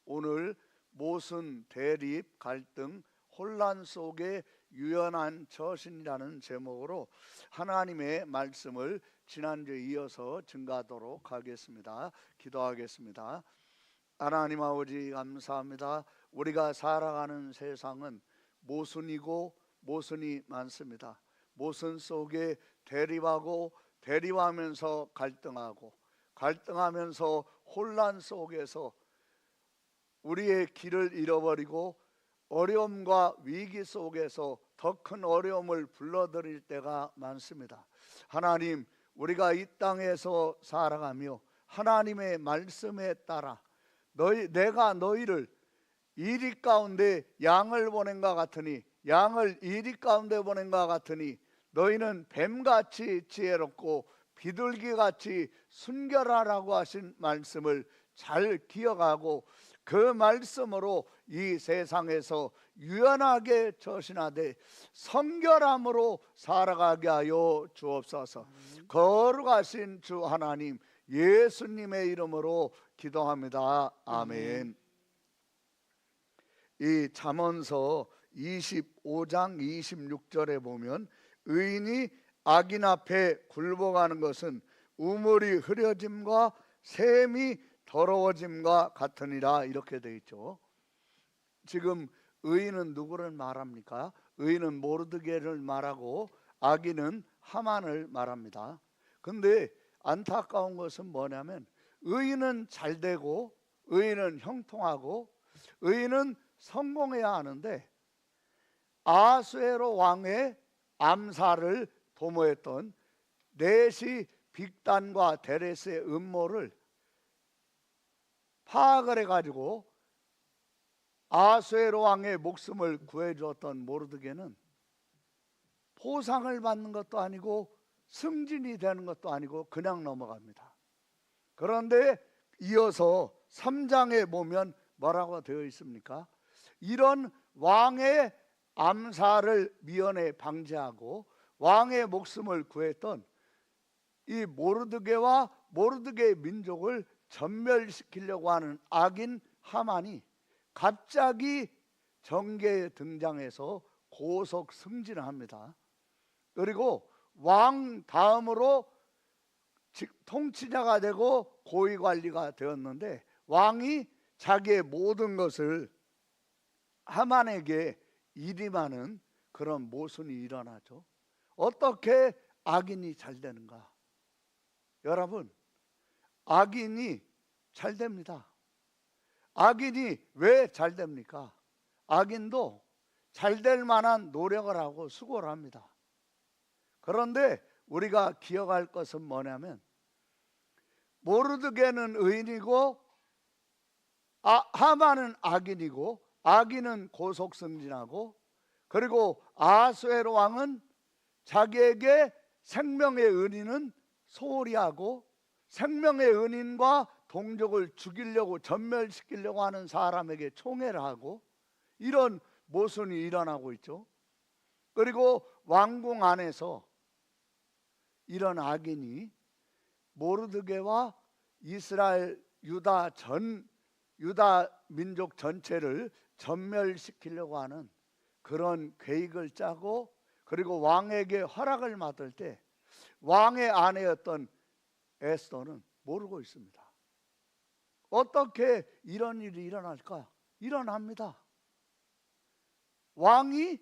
오늘 모순, 대립, 갈등, 혼란 속에 유연한 처신이라는 제목으로 하나님의 말씀을 지난주에 이어서 증가하도록 하겠습니다. 기도하겠습니다. 하나님 아버지 감사합니다. 우리가 살아가는 세상은 모순이고 모순이 많습니다. 모순 속에 대립하고 대립하면서 갈등하고 갈등하면서 혼란 속에서 우리의 길을 잃어버리고 어려움과 위기 속에서 더 큰 어려움을 불러들일 때가 많습니다. 하나님, 우리가 이 땅에서 살아가며 하나님의 말씀에 따라 내가 너희를 이리 가운데 양을 보낸 것 같으니 양을 이리 가운데 보낸 것 같으니 너희는 뱀같이 지혜롭고 비둘기같이 순결하라고 하신 말씀을 잘 기억하고 그 말씀으로 이 세상에서 유연하게 처신하되 성결함으로 살아가게 하여 주옵소서. 거룩하신 주 하나님 예수님의 이름으로 기도합니다. 아멘. 이 잠언서 25장 26절에 보면 의인이 악인 앞에 굴복하는 것은 우물이 흐려짐과 샘이 더러워짐과 같으니라 이렇게 되어 있죠. 지금 의인은 누구를 말합니까? 의인은 모르드게를 말하고 악인은 하만을 말합니다. 근데 안타까운 것은 뭐냐면 의인은 잘되고 의인은 형통하고 의인은 성공해야 하는데 아수에로 왕의 암살을 도모했던 넷이 빅단과 데레스의 음모를 파악을 해가지고 아수에로 왕의 목숨을 구해주었던 모르드게는 보상을 받는 것도 아니고 승진이 되는 것도 아니고 그냥 넘어갑니다. 그런데 이어서 3장에 보면 뭐라고 되어 있습니까? 이런 왕의 암살을 미연에 방지하고 왕의 목숨을 구했던 이 모르드게와 모르드게의 민족을 전멸시키려고 하는 악인 하만이 갑자기 정계에 등장해서 고속 승진을 합니다. 그리고 왕 다음으로 통치자가 되고 고위관리가 되었는데 왕이 자기의 모든 것을 하만에게 일임하는 그런 모순이 일어나죠. 어떻게 악인이 잘 되는가? 여러분, 악인이 잘 됩니다. 악인이 왜 잘 됩니까? 악인도 잘 될 만한 노력을 하고 수고를 합니다. 그런데 우리가 기억할 것은 뭐냐면 모르드게는 의인이고 하만은 악인이고 악인은 고속승진하고 그리고 아수에로 왕은 자기에게 생명의 은인은 소홀히 하고 생명의 은인과 동족을 죽이려고 전멸시키려고 하는 사람에게 총애를 하고 이런 모순이 일어나고 있죠. 그리고 왕궁 안에서 이런 악인이 모르드게와 이스라엘 유다 민족 전체를 전멸시키려고 하는 그런 계획을 짜고 그리고 왕에게 허락을 받을 때 왕의 아내였던 에스더는 모르고 있습니다. 어떻게 이런 일이 일어날까? 일어납니다. 왕이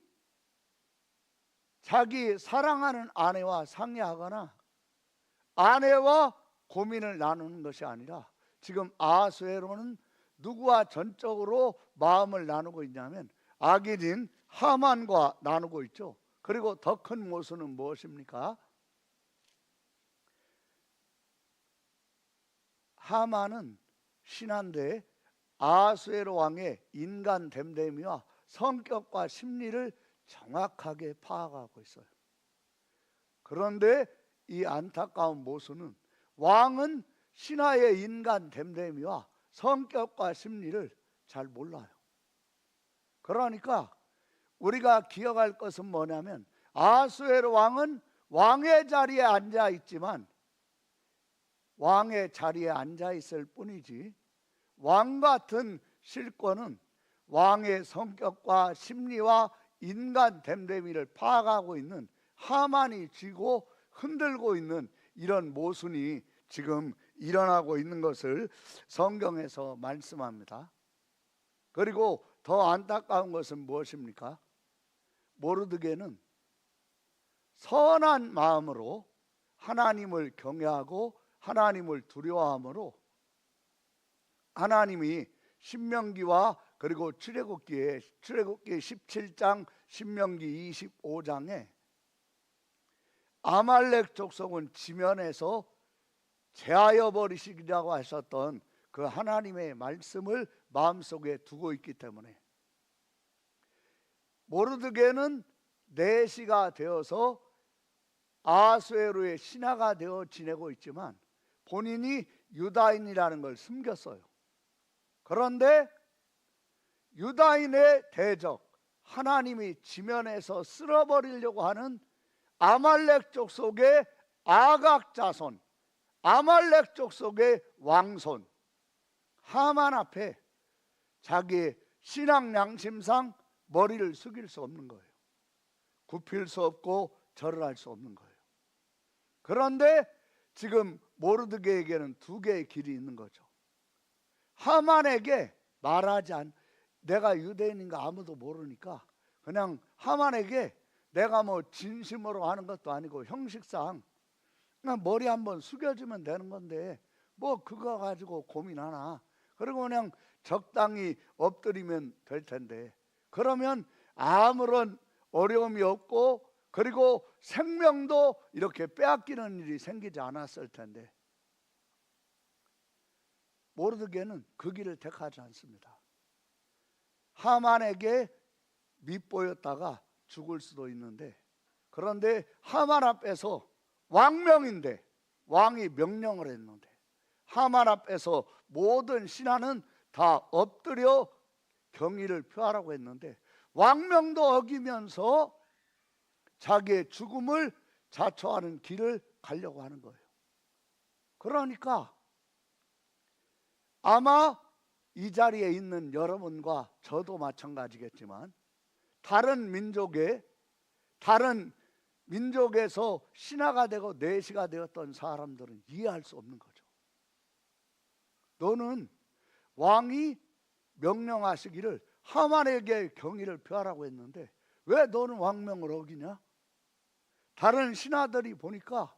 자기 사랑하는 아내와 상의하거나 아내와 고민을 나누는 것이 아니라 지금 아수에로는 누구와 전적으로 마음을 나누고 있냐면 악인인 하만과 나누고 있죠. 그리고 더 큰 모순은 무엇입니까? 하만은 신한데 아수에로 왕의 인간 됨됨이와 성격과 심리를 정확하게 파악하고 있어요. 그런데 이 안타까운 모순은 왕은 신하의 인간 됨됨이와 성격과 심리를 잘 몰라요. 그러니까 우리가 기억할 것은 뭐냐면 아수에로 왕은 왕의 자리에 앉아 있지만 왕의 자리에 앉아 있을 뿐이지 왕 같은 실권은 왕의 성격과 심리와 인간 됨됨이를 파악하고 있는 하만이 쥐고 흔들고 있는 이런 모순이 지금 일어나고 있는 것을 성경에서 말씀합니다. 그리고 더 안타까운 것은 무엇입니까? 모르드게는 선한 마음으로 하나님을 경외하고 하나님을 두려워함으로 하나님이 신명기와 그리고 출애굽기 17장, 신명기 25장에 아말렉 족속은 지면에서 제하여 버리시리라고 하셨던 그 하나님의 말씀을 마음속에 두고 있기 때문에 모르드게는 내시가 되어서 아수에로의 신하가 되어 지내고 있지만 본인이 유다인이라는 걸 숨겼어요. 그런데 유다인의 대적, 하나님이 지면에서 쓸어버리려고 하는 아말렉 족속의 아각 자손, 아말렉 족속의 왕손 하만 앞에 자기의 신앙 양심상 머리를 숙일 수 없는 거예요. 굽힐 수 없고 절을 할 수 없는 거예요. 그런데 지금 모르드게에게는 두 개의 길이 있는 거죠. 하만에게 말하지 않, 내가 유대인인가 아무도 모르니까 그냥 하만에게 내가 뭐 진심으로 하는 것도 아니고 형식상 그냥 머리 한번 숙여주면 되는 건데 뭐 그거 가지고 고민하나. 그리고 그냥 적당히 엎드리면 될 텐데 그러면 아무런 어려움이 없고 그리고 생명도 이렇게 빼앗기는 일이 생기지 않았을 텐데 모르드게는 그 길을 택하지 않습니다. 하만에게 밉보였다가 죽을 수도 있는데 그런데 하만 앞에서 왕명인데 왕이 명령을 했는데 하만 앞에서 모든 신하는 다 엎드려 경의를 표하라고 했는데 왕명도 어기면서 자기의 죽음을 자초하는 길을 가려고 하는 거예요. 그러니까 아마 이 자리에 있는 여러분과 저도 마찬가지겠지만 다른 민족에서 신하가 되고 내시가 되었던 사람들은 이해할 수 없는 거죠. 너는 왕이 명령하시기를 하만에게 경의를 표하라고 했는데 왜 너는 왕명을 어기냐? 다른 신하들이 보니까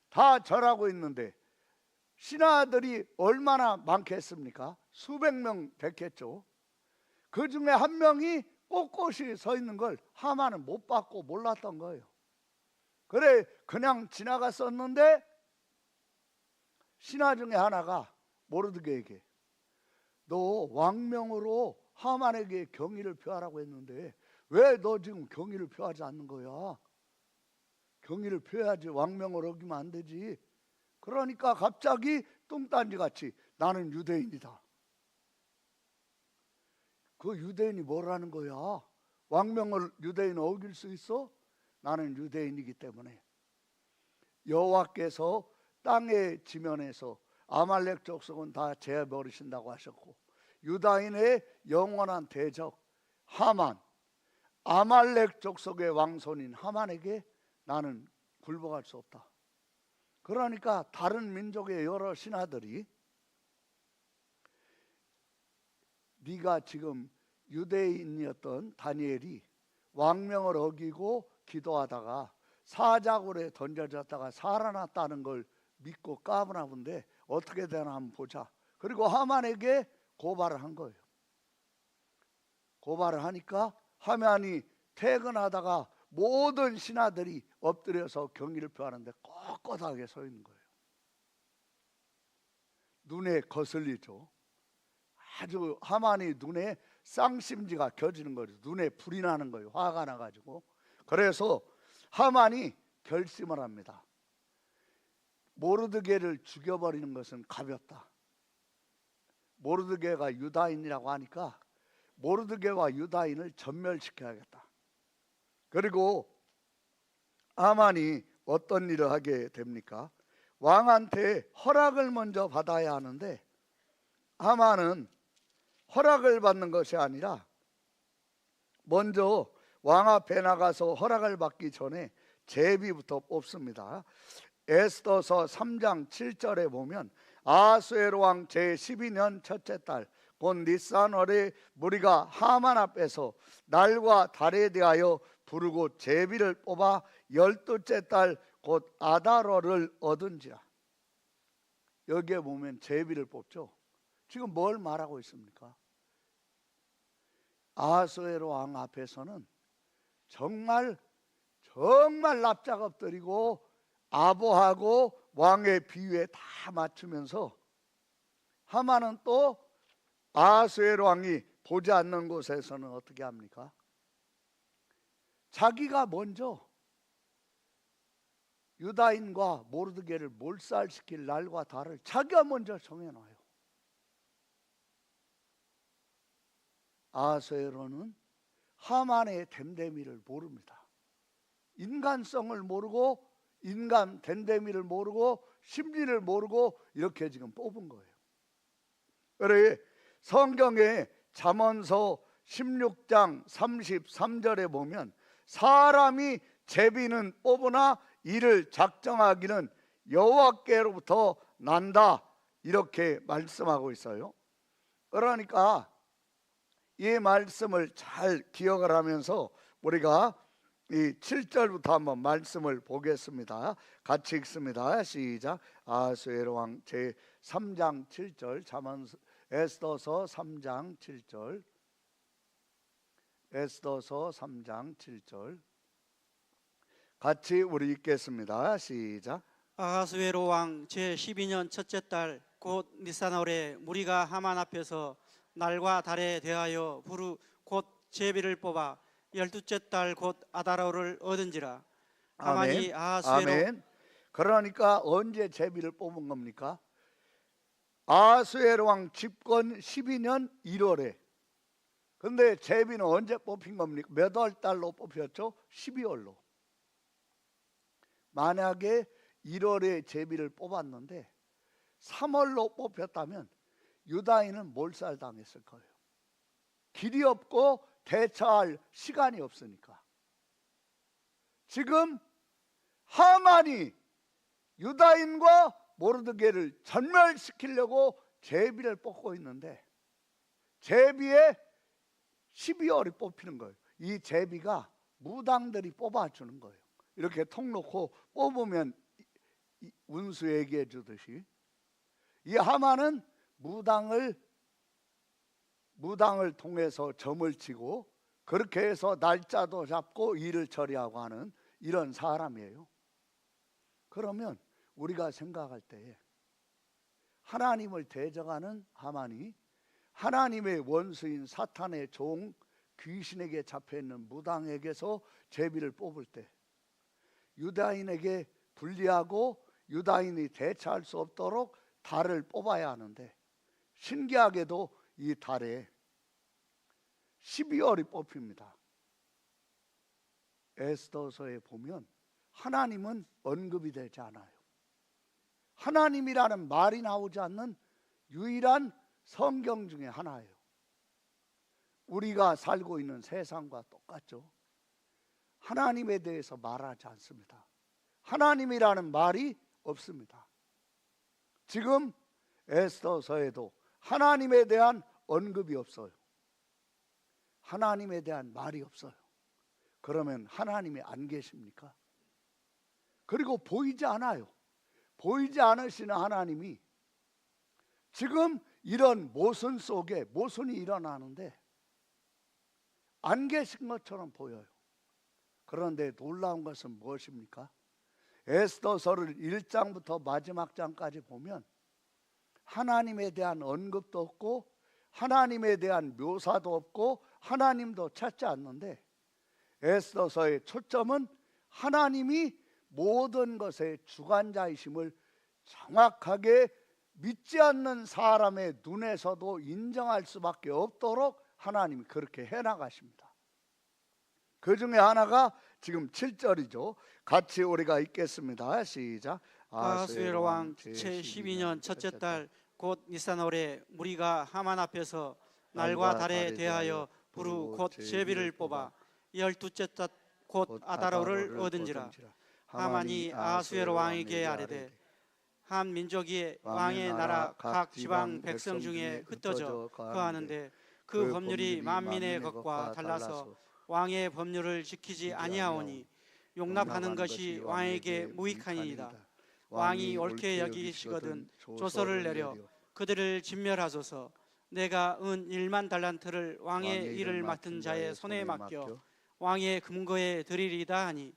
다 절하고 있는데 신하들이 얼마나 많겠습니까? 수백 명 됐겠죠. 그 중에 한 명이 꼿꼿이 서 있는 걸 하만은 못 봤고 몰랐던 거예요. 그래 그냥 지나갔었는데 신하 중에 하나가 모르드게에게 너 왕명으로 하만에게 경의를 표하라고 했는데 왜 너 지금 경의를 표하지 않는 거야? 경의를 표해야지 왕명을 어기면 안 되지. 그러니까 갑자기 뚱딴지같이 나는 유대인이다. 그 유대인이 뭐라는 거야? 왕명을 유대인 어길 수 있어? 나는 유대인이기 때문에 여호와께서 땅의 지면에서 아말렉 족속은 다 제어버리신다고 하셨고 유다인의 영원한 대적 하만, 아말렉 족속의 왕손인 하만에게 나는 굴복할 수 없다. 그러니까 다른 민족의 여러 신하들이 네가 지금 유대인이었던 다니엘이 왕명을 어기고 기도하다가 사자굴에 던져졌다가 살아났다는 걸 믿고 까부나 본데 어떻게 되나 한번 보자. 그리고 하만에게 고발을 한 거예요. 고발을 하니까 하만이 퇴근하다가 모든 신하들이 엎드려서 경의를 표하는데 꼿꼿하게 서 있는 거예요. 눈에 거슬리죠. 아주 하만이 눈에 쌍심지가 켜지는 거죠. 눈에 불이 나는 거예요. 화가 나가지고. 그래서 하만이 결심을 합니다. 모르드게를 죽여버리는 것은 가볍다. 모르드게가 유다인이라고 하니까 모르드게와 유다인을 전멸시켜야겠다. 그리고 하만이 어떤 일을 하게 됩니까? 왕한테 허락을 먼저 받아야 하는데 하만은 허락을 받는 것이 아니라 먼저 왕 앞에 나가서 허락을 받기 전에 제비부터 뽑습니다. 에스더서 3장 7절에 보면 아하수에로 왕 제12년 첫째 달 곧 니산월에 무리가 하만 앞에서 날과 달에 대하여 부르고 제비를 뽑아 12째 달 곧 아달월을 얻은지라. 여기에 보면 제비를 뽑죠. 지금 뭘 말하고 있습니까? 아하수에로 왕 앞에서는 정말 납작 엎드리고 아부하고 왕의 비위에 다 맞추면서 하만은 또 아하수에로 왕이 보지 않는 곳에서는 어떻게 합니까? 자기가 먼저 유다인과 모르드게를 몰살시킬 날과 달을 자기가 먼저 정해놔요. 아하수에로는 하만의 됨됨이를 모릅니다. 인간성을 모르고 인간 됨됨이를 모르고 심리를 모르고 이렇게 지금 뽑은 거예요. 그래 성경에 잠언서 16장 33절에 보면 사람이 제비는 뽑으나 이를 작정하기는 여호와께로부터 난다 이렇게 말씀하고 있어요. 그러니까 이 말씀을 잘 기억을 하면서 우리가 이 7절부터 한번 말씀을 보겠습니다. 같이 읽습니다. 시작. 아하수에로 왕 제3장 7절 잠언서 에스더서 3장 7절 에스더서 3장 7절 같이 우리 읽겠습니다. 시작. 아하수에로 왕 제12년 첫째 달 곧 니산월에 무리가 하만 앞에서 날과 달에 대하여 부르 곧 제비를 뽑아 12째 달 곧 아달월을 얻은지라. 하만이 아하수에로 아멘. 그러니까 언제 제비를 뽑은 겁니까? 아하수에로 왕 집권 12년 1월에. 근데 제비는 언제 뽑힌 겁니까? 몇 월 달로 뽑혔죠? 12월로. 만약에 1월에 제비를 뽑았는데 3월로 뽑혔다면 유다인은 몰살당했을 거예요. 길이 없고 대처할 시간이 없으니까. 지금 하만이 유다인과 모르드게를 전멸시키려고 제비를 뽑고 있는데 제비에 12월이 뽑히는 거예요. 이 제비가 무당들이 뽑아주는 거예요. 이렇게 통 놓고 뽑으면 운수 얘기해 주듯이 이 하만은 무당을 통해서 점을 치고 그렇게 해서 날짜도 잡고 일을 처리하고 하는 이런 사람이에요. 그러면 우리가 생각할 때에 하나님을 대적하는 하만이 하나님의 원수인 사탄의 종 귀신에게 잡혀있는 무당에게서 제비를 뽑을 때 유다인에게 불리하고 유다인이 대처할 수 없도록 달을 뽑아야 하는데 신기하게도 이 달에 12월이 뽑힙니다. 에스더서에 보면 하나님은 언급이 되지 않아요. 하나님이라는 말이 나오지 않는 유일한 성경 중에 하나예요. 우리가 살고 있는 세상과 똑같죠. 하나님에 대해서 말하지 않습니다. 하나님이라는 말이 없습니다. 지금 에스더서에도 하나님에 대한 언급이 없어요. 하나님에 대한 말이 없어요. 그러면 하나님이 안 계십니까? 그리고 보이지 않아요. 보이지 않으시는 하나님이 지금 이런 모순 속에 모순이 일어나는데 안 계신 것처럼 보여요. 그런데 놀라운 것은 무엇입니까? 에스더서를 1장부터 마지막 장까지 보면 하나님에 대한 언급도 없고 하나님에 대한 묘사도 없고 하나님도 찾지 않는데 에스더서의 초점은 하나님이 모든 것의 주관자이심을 정확하게 믿지 않는 사람의 눈에서도 인정할 수밖에 없도록 하나님이 그렇게 해나가십니다. 그 중에 하나가 지금 7절이죠. 같이 우리가 읽겠습니다. 시작. 아하수에로 왕 제12년 첫째 달 곧 니산월에 무리가 하만 앞에서 날과 달에 대하여 부르 곧 제비를 뽑아 12째 달 곧 아다로를 얻은지라. 하만이 아하수에로 왕에게 아뢰되 한 민족이 왕의 나라 각 지방 백성 중에 흩어져 거하는데 그 법률이 만민의 것과 달라서 왕의 법률을 지키지 아니하오니 용납하는 것이 왕에게 무익하니이다. 왕이 옳게 여기시거든 조서를 내려 그들을 진멸하소서. 내가 은 1만 달란트를 왕의 일을 맡은 자의 손에 맡겨 왕의 금고에 드리리다 하니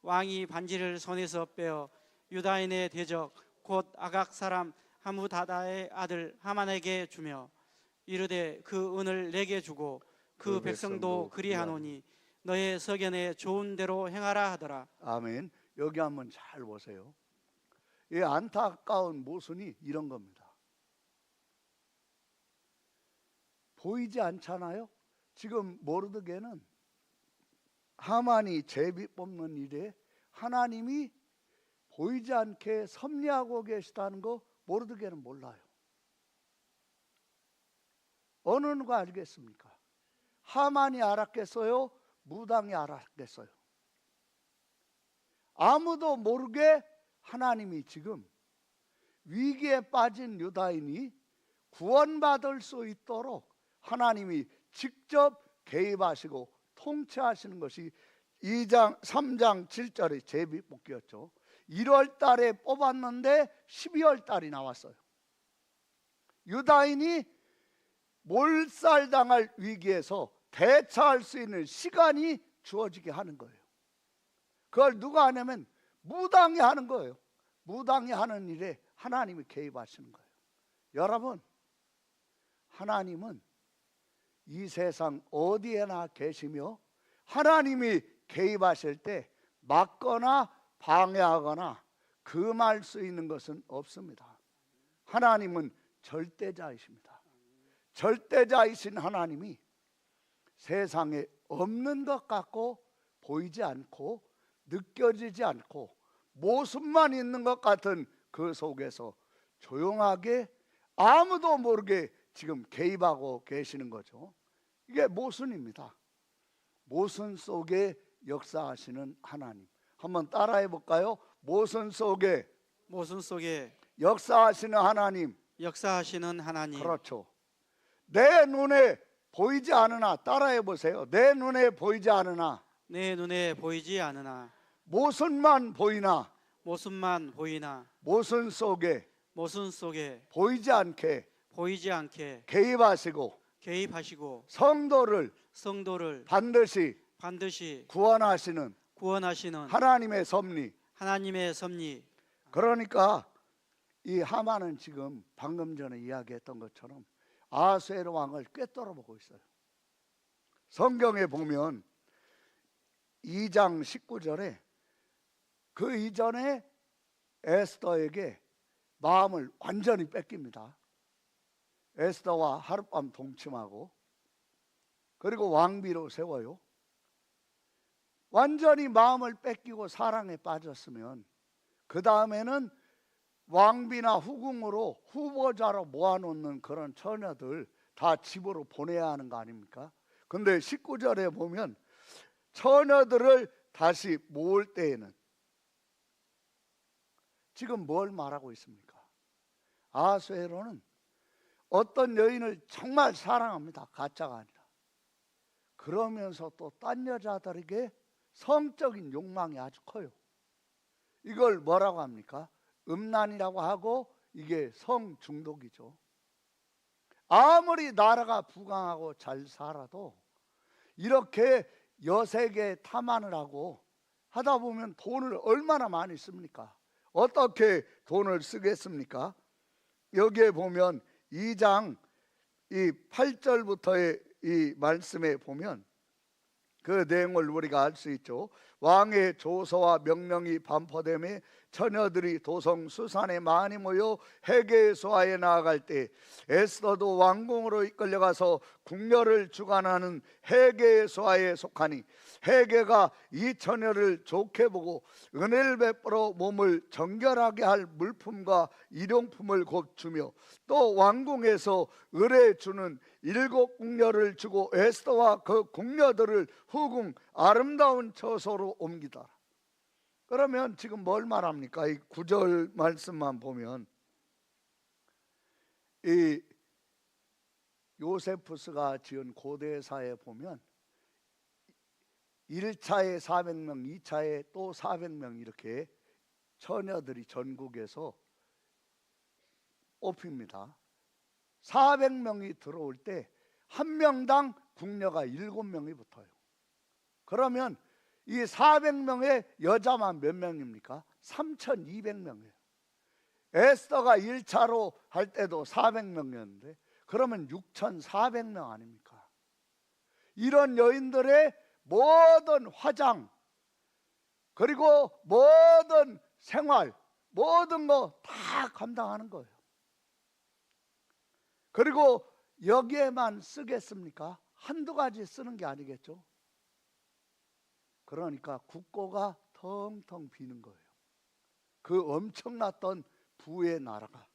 왕이 반지를 손에서 빼어 유다인의 대적 곧 아각 사람 하무다다의 아들 하만에게 주며 이르되 그 은을 내게 주고 그 백성도 그리하노니 너의 서견에 좋은 대로 행하라 하더라. 아멘. 여기 한번 잘 보세요. 이 안타까운 모순이 이런 겁니다. 보이지 않잖아요. 지금 모르드게는 하만이 제비 뽑는 일에 하나님이 보이지 않게 섭리하고 계시다는 거 모르드게는 몰라요. 어느 누가 알겠습니까? 하만이 알았겠어요? 무당이 알았겠어요? 아무도 모르게 하나님이 지금 위기에 빠진 유다인이 구원받을 수 있도록 하나님이 직접 개입하시고 통치하시는 것이 2장 3장 7절의 제비 뽑기였죠. 1월 달에 뽑았는데 12월 달이 나왔어요. 유다인이 몰살당할 위기에서 대처할 수 있는 시간이 주어지게 하는 거예요. 그걸 누가 하냐면 무당이 하는 거예요. 무당이 하는 일에 하나님이 개입하시는 거예요. 여러분, 하나님은 이 세상 어디에나 계시며 하나님이 개입하실 때 막거나 방해하거나 금할 수 있는 것은 없습니다. 하나님은 절대자이십니다. 절대자이신 하나님이 세상에 없는 것 같고 보이지 않고 느껴지지 않고 모습만 있는 것 같은 그 속에서 조용하게 아무도 모르게 지금 개입하고 계시는 거죠. 이게 모순입니다. 모순 속에 역사하시는 하나님. 한번 따라해 볼까요? 모순 속에 역사하시는 하나님. 역사하시는 하나님. 그렇죠. 내 눈에 보이지 않으나, 따라해 보세요. 내 눈에 보이지 않으나, 내 눈에 보이지 않으나 모순만 보이나, 모순 속에 보이지 않게 개입하시고 성도를 반드시 구원하시는 하나님의 섭리. 그러니까 이 하만은 지금 방금 전에 이야기했던 것처럼 아하수에로 왕을 꿰뚫어보고 있어요. 성경에 보면 2장 19절에 그 이전에 에스더에게 마음을 완전히 뺏깁니다. 에스더와 하룻밤 동침하고 그리고 왕비로 세워요. 완전히 마음을 뺏기고 사랑에 빠졌으면 그 다음에는 왕비나 후궁으로 후보자로 모아놓는 그런 처녀들 다 집으로 보내야 하는 거 아닙니까? 근데 19절에 보면 처녀들을 다시 모을 때에는 지금 뭘 말하고 있습니까? 아하수에로는 어떤 여인을 정말 사랑합니다. 가짜가 아니라. 그러면서 또 딴 여자들에게 성적인 욕망이 아주 커요. 이걸 뭐라고 합니까? 음란이라고 하고 이게 성중독이죠. 아무리 나라가 부강하고 잘 살아도 이렇게 여색에 탐안을 하고 하다 보면 돈을 얼마나 많이 씁니까? 어떻게 돈을 쓰겠습니까? 여기에 보면 2장 이 8절부터의 이 말씀에 보면 그 내용을 우리가 알 수 있죠. 왕의 조서와 명령이 반포됨에 처녀들이 도성 수산에 많이 모여 헤게의 소하에 나아갈 때 에스더도 왕궁으로 이끌려가서 궁녀를 주관하는 헤게의 소하에 속하니 헤게가 이 처녀를 좋게 보고 은혜를 베풀어 몸을 정결하게 할 물품과 일용품을 곧 주며 또 왕궁에서 의뢰 주는 7 궁녀를 주고 에스더와 그 궁녀들을 후궁 아름다운 처소로 옮기더라. 그러면 지금 뭘 말합니까? 이 9절 말씀만 보면 이 요세푸스가 지은 고대사에 보면 1차에 400명, 2차에 또 400명 이렇게 처녀들이 전국에서 뽑힙니다. 400명이 들어올 때 한 명당 궁녀가 7명이 붙어요. 그러면 이 400명의 여자만 몇 명입니까? 3,200명이에요. 에스더가 1차로 할 때도 400명이었는데 그러면 6,400명 아닙니까? 이런 여인들의 모든 화장 그리고 모든 생활 모든 거 다 감당하는 거예요. 그리고 여기에만 쓰겠습니까? 한두 가지 쓰는 게 아니겠죠. 그러니까 국고가 텅텅 비는 거예요. 그 엄청났던 부의 나라가.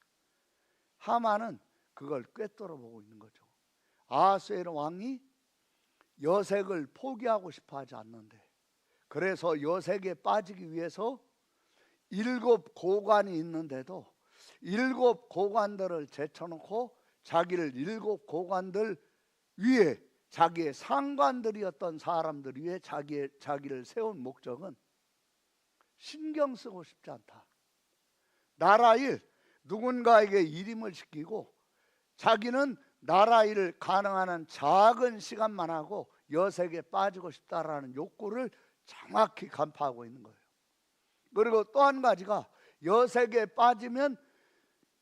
하만은 그걸 꿰뚫어 보고 있는 거죠. 아하수에로 왕이 여색을 포기하고 싶어 하지 않는데 그래서 여색에 빠지기 위해서 7 고관이 있는데도 7 고관들을 제쳐놓고 자기를 7 고관들 위에 자기의 상관들이었던 사람들 위에 자기를 세운 목적은 신경 쓰고 싶지 않다. 나라 일, 누군가에게 일임을 시키고 자기는 나라 일을 가능한 한 작은 시간만 하고 여색에 빠지고 싶다라는 욕구를 정확히 간파하고 있는 거예요. 그리고 또 한 가지가 여색에 빠지면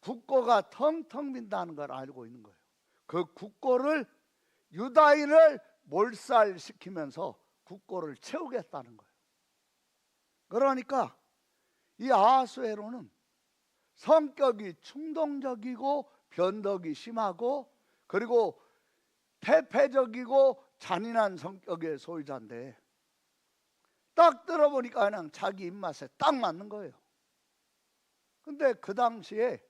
국고가 텅텅 빈다는 걸 알고 있는 거예요. 그 국고를 유다인을 몰살시키면서 국고를 채우겠다는 거예요. 그러니까 이 아하수에로는 성격이 충동적이고 변덕이 심하고 그리고 태폐적이고 잔인한 성격의 소유자인데 딱 들어보니까 그냥 자기 입맛에 딱 맞는 거예요. 근데 그 당시에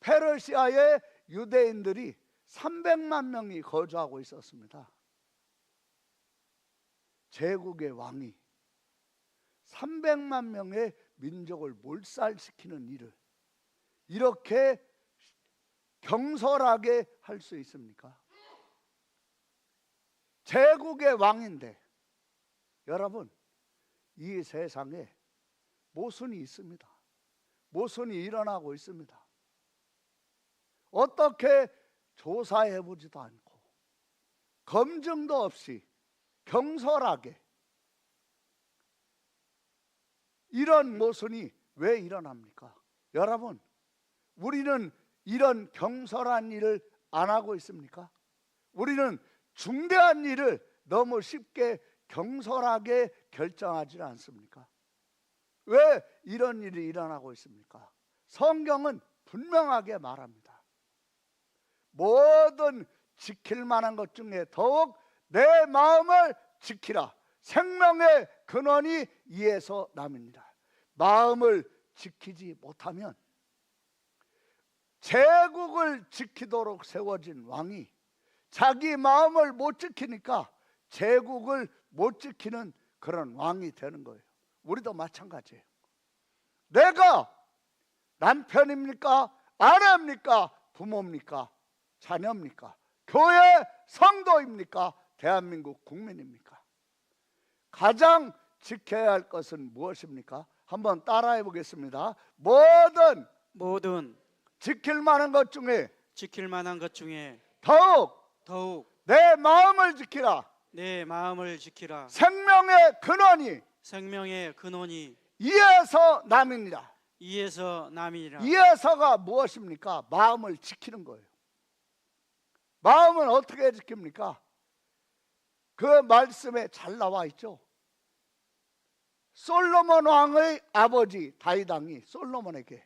페르시아의 유대인들이 300만 명이 거주하고 있었습니다. 제국의 왕이 300만 명의 민족을 몰살시키는 일을 이렇게 경솔하게 할 수 있습니까? 제국의 왕인데 여러분 이 세상에 모순이 있습니다. 모순이 일어나고 있습니다. 어떻게 조사해보지도 않고 검증도 없이 경솔하게 이런 모순이 왜 일어납니까? 여러분 우리는 이런 경솔한 일을 안 하고 있습니까? 우리는 중대한 일을 너무 쉽게 경솔하게 결정하지 않습니까? 왜 이런 일이 일어나고 있습니까? 성경은 분명하게 말합니다. 모든 지킬 만한 것 중에 더욱 내 마음을 지키라. 생명의 근원이 이에서 남입니다. 마음을 지키지 못하면 제국을 지키도록 세워진 왕이 자기 마음을 못 지키니까 제국을 못 지키는 그런 왕이 되는 거예요. 우리도 마찬가지예요. 내가 남편입니까? 아내입니까? 부모입니까? 자녀입니까? 교회 성도입니까? 대한민국 국민입니까? 가장 지켜야 할 것은 무엇입니까? 한번 따라해 보겠습니다. 모든 지킬 만한 것 중에 더욱 내 마음을 지키라. 내 마음을 지키라. 생명의 근원이 이에서 남이니라. 이에서가 무엇입니까? 마음을 지키는 거예요. 마음은 어떻게 지킵니까? 그 말씀에 잘 나와 있죠. 솔로몬 왕의 아버지 다윗 왕이 솔로몬에게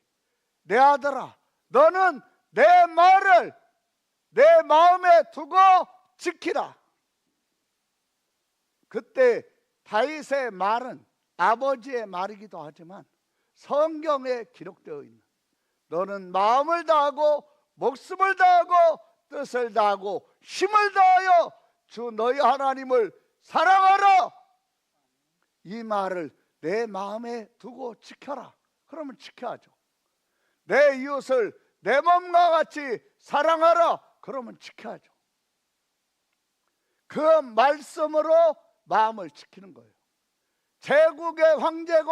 내 아들아, 너는 내 말을 내 마음에 두고 지키라. 그때 다윗의 말은 아버지의 말이기도 하지만 성경에 기록되어 있는 너는 마음을 다하고 목숨을 다하고 뜻을 다하고 힘을 다하여 주 너희 하나님을 사랑하라. 이 말을 내 마음에 두고 지켜라. 그러면 지켜야죠. 내 이웃을 내 몸과 같이 사랑하라. 그러면 지켜야죠. 그 말씀으로 마음을 지키는 거예요. 제국의 황제고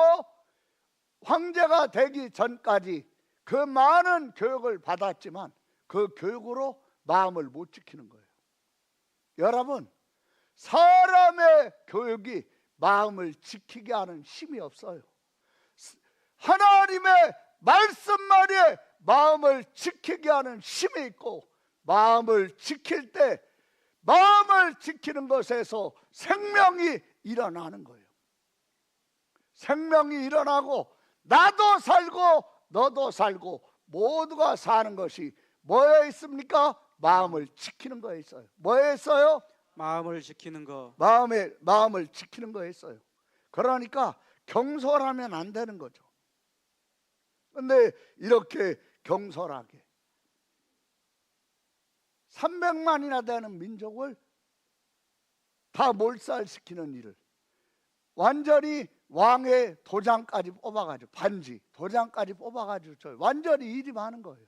황제가 되기 전까지 그 많은 교육을 받았지만 그 교육으로 마음을 못 지키는 거예요. 여러분, 사람의 교육이 마음을 지키게 하는 힘이 없어요. 하나님의 말씀만이 마음을 지키게 하는 힘이 있고, 마음을 지킬 때 마음을 지키는 것에서 생명이 일어나는 거예요. 생명이 일어나고 나도 살고 너도 살고 모두가 사는 것이 뭐에 있습니까? 마음을 지키는 거에 있어요. 뭐에 있어요? 마음을 지키는 거. 마음을 지키는 거에 있어요. 그러니까 경솔하면 안 되는 거죠. 근데 이렇게 경솔하게 300만이나 되는 민족을 다 몰살시키는 일을 완전히 왕의 도장까지 뽑아가지고 반지 도장까지 뽑아가지고 저 완전히 일이 많은 거예요.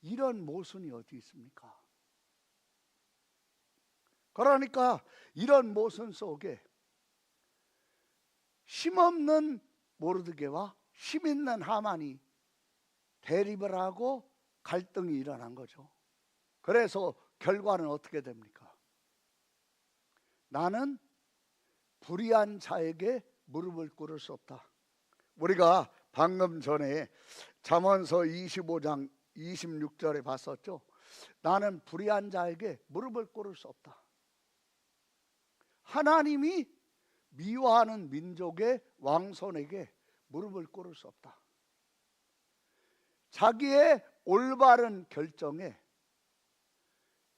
이런 모순이 어디 있습니까? 그러니까 이런 모순 속에 힘없는 모르드게와 힘있는 하만이 대립을 하고 갈등이 일어난 거죠. 그래서 결과는 어떻게 됩니까? 나는 불의한 자에게 무릎을 꿇을 수 없다. 우리가 방금 전에 잠언서 25장 26절에 봤었죠. 나는 불의한 자에게 무릎을 꿇을 수 없다. 하나님이 미워하는 민족의 왕손에게 무릎을 꿇을 수 없다. 자기의 올바른 결정에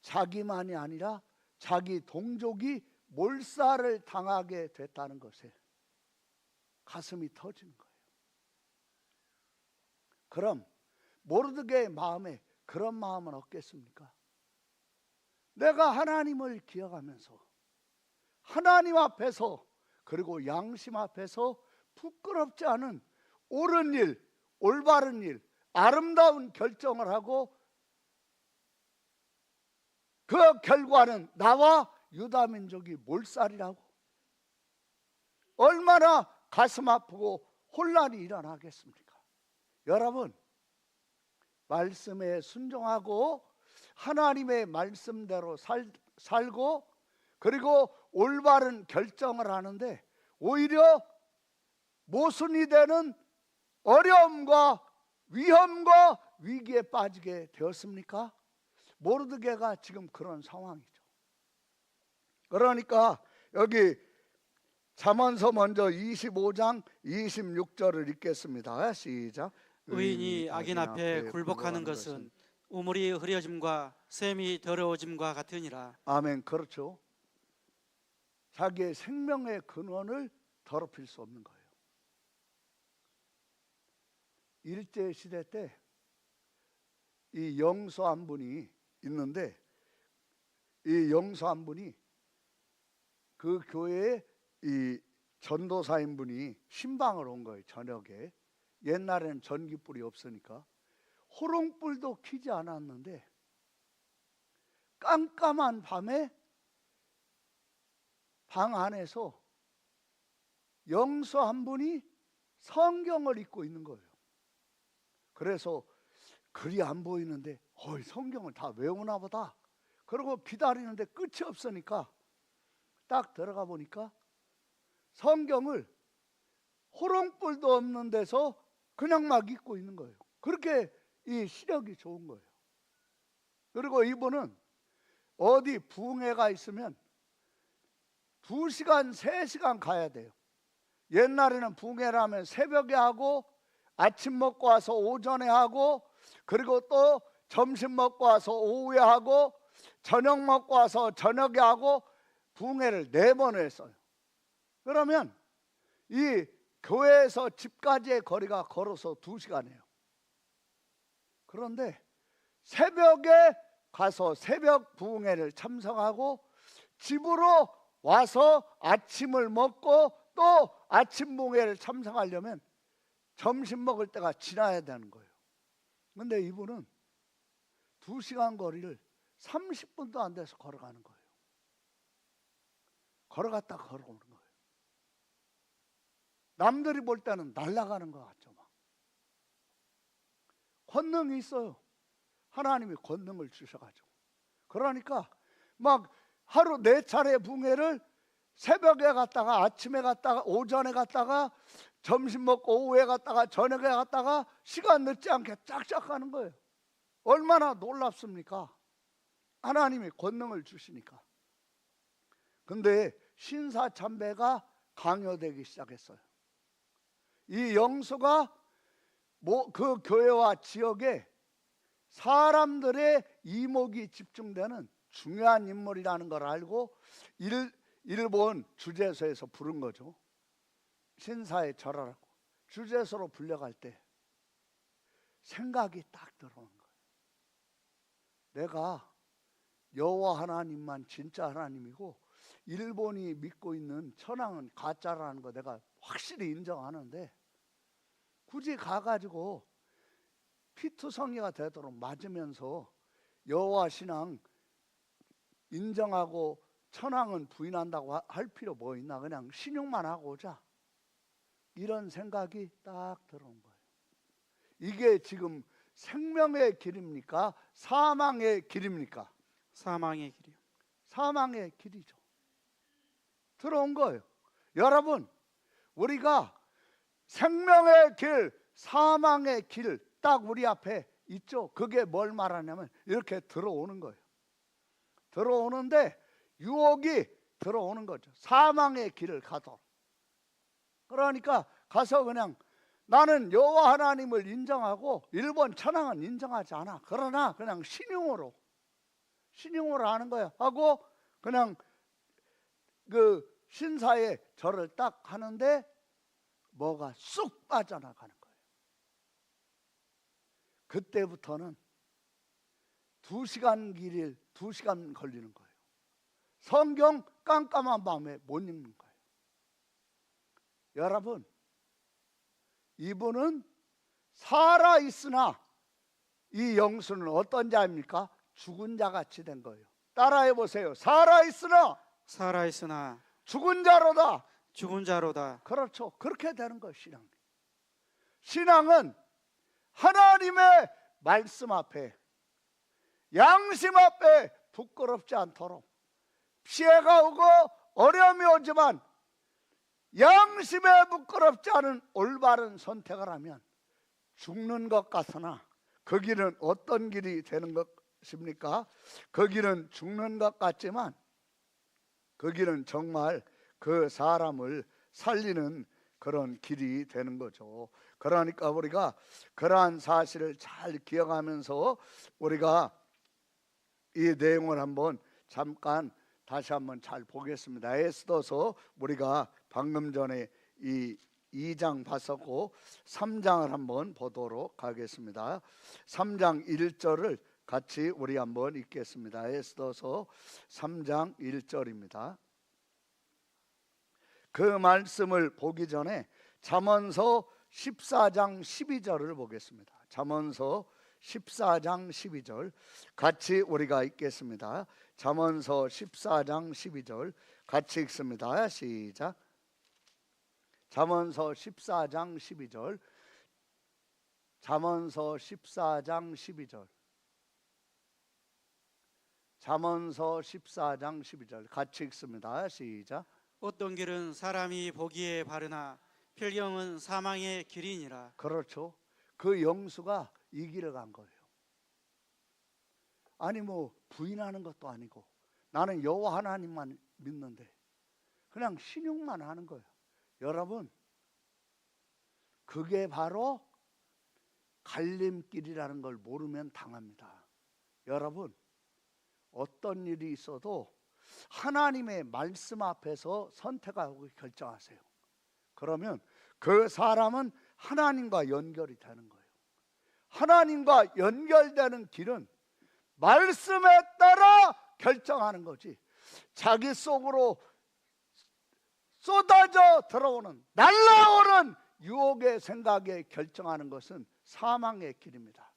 자기만이 아니라 자기 동족이 몰살을 당하게 됐다는 것에 가슴이 터지는 거예요. 그럼 모르드게의 마음에 그런 마음은 없겠습니까? 내가 하나님을 기억하면서 하나님 앞에서 그리고 양심 앞에서 부끄럽지 않은 옳은 일, 올바른 일, 아름다운 결정을 하고 그 결과는 나와 유다 민족이 몰살이라고 얼마나 가슴 아프고 혼란이 일어나겠습니까? 여러분, 말씀에 순종하고 하나님의 말씀대로 살고 그리고 올바른 결정을 하는데 오히려 모순이 되는 어려움과 위험과 위기에 빠지게 되었습니까? 모르드게가 지금 그런 상황이죠. 그러니까 여기 잠언서 먼저 25장 26절을 읽겠습니다. 시작. 의인이 악인 앞에 굴복하는 것은 우물이 흐려짐과 샘이 더러워짐과 같으니라. 아멘. 그렇죠. 자기의 생명의 근원을 더럽힐 수 없는 거예요. 일제 시대 때 이 영서 한 분이 있는데 이 영서 한 분이 그 교회에 이 전도사인 분이 신방을 온 거예요. 저녁에. 옛날에는 전기불이 없으니까 호롱불도 켜지 않았는데 깜깜한 밤에 방 안에서 영서 한 분이 성경을 읽고 있는 거예요. 그래서 글이 안 보이는데 성경을 다 외우나 보다. 그러고 기다리는데 끝이 없으니까 딱 들어가 보니까 성경을 호롱불도 없는 데서 그냥 막 읽고 있는 거예요. 그렇게 이 시력이 좋은 거예요. 그리고 이분은 어디 부흥회가 있으면 2시간, 3시간 가야 돼요. 옛날에는 붕해라면 새벽에 하고 아침 먹고 와서 오전에 하고 그리고 또 점심 먹고 와서 오후에 하고 저녁 먹고 와서 저녁에 하고 붕해를 4번 했어요. 그러면 이 교회에서 집까지의 거리가 걸어서 2시간이에요. 그런데 새벽에 가서 새벽 부흥회를 참석하고 집으로 와서 아침을 먹고 또 아침 부흥회를 참석하려면 점심 먹을 때가 지나야 되는 거예요. 근데 이분은 2시간 거리를 30분도 안 돼서 걸어가는 거예요. 걸어갔다가 걸어오는 거예요. 남들이 볼 때는 날아가는 것 같죠. 막. 권능이 있어요. 하나님이 권능을 주셔가지고. 그러니까 막 하루 4차례 붕해를 새벽에 갔다가 아침에 갔다가 오전에 갔다가 점심 먹고 오후에 갔다가 저녁에 갔다가 시간 늦지 않게 짝짝 가는 거예요. 얼마나 놀랍습니까? 하나님이 권능을 주시니까. 근데 신사참배가 강요되기 시작했어요. 이 영수가 그 교회와 지역에 사람들의 이목이 집중되는 중요한 인물이라는 걸 알고 일본 주재소에서 부른 거죠. 신사에 절하라고. 주재소로 불려갈 때 생각이 딱 들어오는 거예요. 내가 여호와 하나님만 진짜 하나님이고 일본이 믿고 있는 천황은 가짜라는 거 내가 확실히 인정하는데 굳이 가가지고 피투성이가 되도록 맞으면서 여호와 신앙 인정하고 천황은 부인한다고 할 필요 뭐 있나, 그냥 신용만 하고 오자, 이런 생각이 딱 들어온 거예요. 이게 지금 생명의 길입니까? 사망의 길입니까? 사망의 길이요. 사망의 길이죠. 들어온 거예요. 여러분, 우리가 생명의 길, 사망의 길 딱 우리 앞에 있죠. 그게 뭘 말하냐면 이렇게 들어오는 거예요. 들어오는데 유혹이 들어오는 거죠. 사망의 길을 가도록. 그러니까 가서 그냥 나는 여호와 하나님을 인정하고 일본 천황은 인정하지 않아. 그러나 그냥 신용으로 하는 거야. 하고 그냥 그 신사에 절을 딱 하는데 뭐가 쑥 빠져나가는 거예요. 그때부터는 2시간 길을 2시간 걸리는 거예요. 성경 깜깜한 밤에 못 읽는 거예요. 여러분, 이분은 살아있으나 이 영수는 어떤 자입니까? 죽은 자 같이 된 거예요. 따라해 보세요. 살아있으나 죽은 자로다. 죽은 자로다. 그렇죠. 그렇게 되는 거예요. 신앙은 하나님의 말씀 앞에, 양심 앞에 부끄럽지 않도록, 피해가 오고 어려움이 오지만 양심에 부끄럽지 않은 올바른 선택을 하면 죽는 것 같으나 그 길은 어떤 길이 되는 것입니까? 그 길은 죽는 것 같지만 그 길은 정말 그 사람을 살리는 그런 길이 되는 거죠. 그러니까 우리가 그러한 사실을 잘 기억하면서 우리가 이 내용을 한번 잠깐 다시 한번 잘 보겠습니다. 에스더서 우리가 방금 전에 이 2장 봤었고 3장을 한번 보도록 하겠습니다. 3장 1절을 같이 우리 한번 읽겠습니다. 에스더서 3장 1절입니다. 그 말씀을 보기 전에 잠언서 14장 12절을 보겠습니다. 잠언서 14장 12절 같이 우리가 읽겠습니다. 잠언서 14장 12절 같이 읽습니다. 시작. 잠언서 14장 12절. 잠언서 14장 12절. 잠언서 14장 12절 같이 읽습니다. 시작. 어떤 길은 사람이 보기에 바르나 필경은 사망의 길이니라. 그렇죠. 그 영수가 이 길을 간 거예요. 아니 뭐 부인하는 것도 아니고 나는 여호와 하나님만 믿는데 그냥 신용만 하는 거예요. 여러분, 그게 바로 갈림길이라는 걸 모르면 당합니다. 여러분, 어떤 일이 있어도 하나님의 말씀 앞에서 선택하고 결정하세요. 그러면 그 사람은 하나님과 연결이 되는 거예요. 하나님과 연결되는 길은 말씀에 따라 결정하는 거지, 자기 속으로 쏟아져 들어오는 날라오는 유혹의 생각에 결정하는 것은 사망의 길입니다.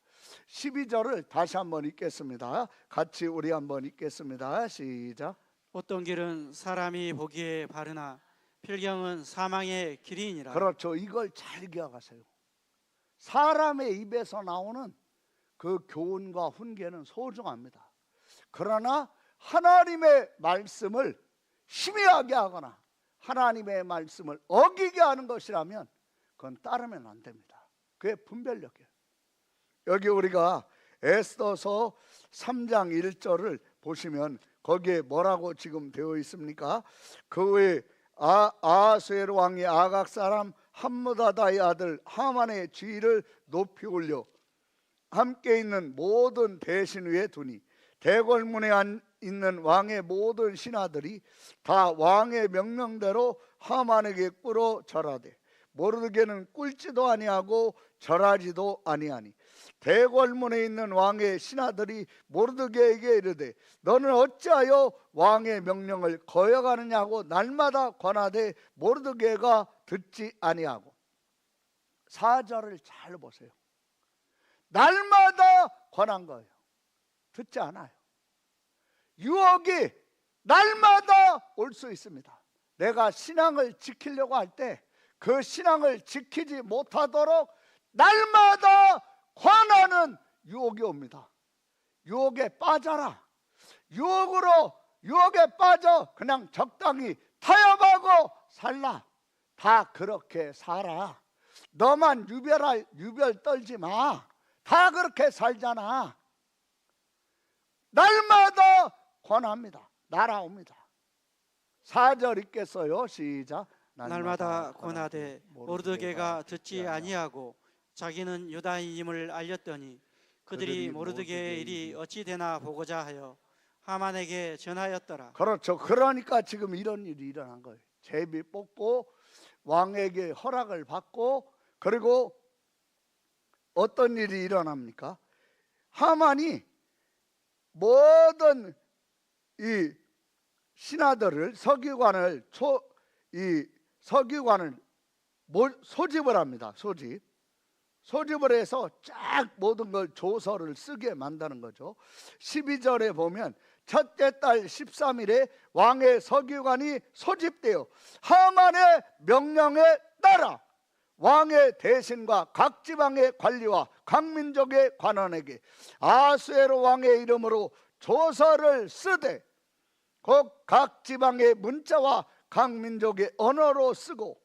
12절을 다시 한번 읽겠습니다. 같이 우리 한번 읽겠습니다. 시작. 어떤 길은 사람이 보기에 바르나 필경은 사망의 길이니라. 그렇죠. 이걸 잘 기억하세요. 사람의 입에서 나오는 그 교훈과 훈계는 소중합니다. 그러나 하나님의 말씀을 희미하게 하거나 하나님의 말씀을 어기게 하는 것이라면 그건 따르면 안 됩니다. 그게 분별력이에요. 여기 우리가 에스더서 3장 1절을 보시면 거기에 뭐라고 지금 되어 있습니까? 그 후에 아하수에로 왕이 아각 사람 함므다다의 아들 하만의 지위를 높이 올려 함께 있는 모든 대신 위에 두니 대궐문에 있는 왕의 모든 신하들이 다 왕의 명령대로 하만에게 꿇어 절하되 모르드게는 꿇지도 아니하고 절하지도 아니하니 대궐문에 있는 왕의 신하들이 모르드게에게 이르되 너는 어찌하여 왕의 명령을 거역하느냐고 날마다 권하되 모르드게가 듣지 아니하고. 4절을 잘 보세요. 날마다 권한 거예요. 듣지 않아요. 유혹이 날마다 올 수 있습니다. 내가 신앙을 지키려고 할 때 그 신앙을 지키지 못하도록 날마다 권하는 유혹이 옵니다. 유혹에 빠져라. 유혹에 빠져 그냥 적당히 타협하고 살라. 다 그렇게 살아. 너만 유별 떨지 마. 다 그렇게 살잖아. 날마다 권합니다. 날아옵니다. 4절 읽겠어요. 시작. 날마다 권하되 모르드게가 듣지 아니하고 자기는 유다인임을 알렸더니 그들이 모르드게의 일이 어찌 되나 보고자 하여 하만에게 전하였더라. 그렇죠. 그러니까 지금 이런 일이 일어난 거예요. 제비 뽑고 왕에게 허락을 받고, 그리고 어떤 일이 일어납니까? 하만이 모든 이 신하들을 서기관을 소집을 합니다. 소집을 해서 쫙 모든 걸 조서를 쓰게 만드는 거죠. 12절에 보면 첫째 달 13일에 왕의 서기관이 소집되어 하만의 명령에 따라 왕의 대신과 각 지방의 관리와 각 민족의 관원에게 아하수에로 왕의 이름으로 조서를 쓰되 곧 각 지방의 문자와 각 민족의 언어로 쓰고.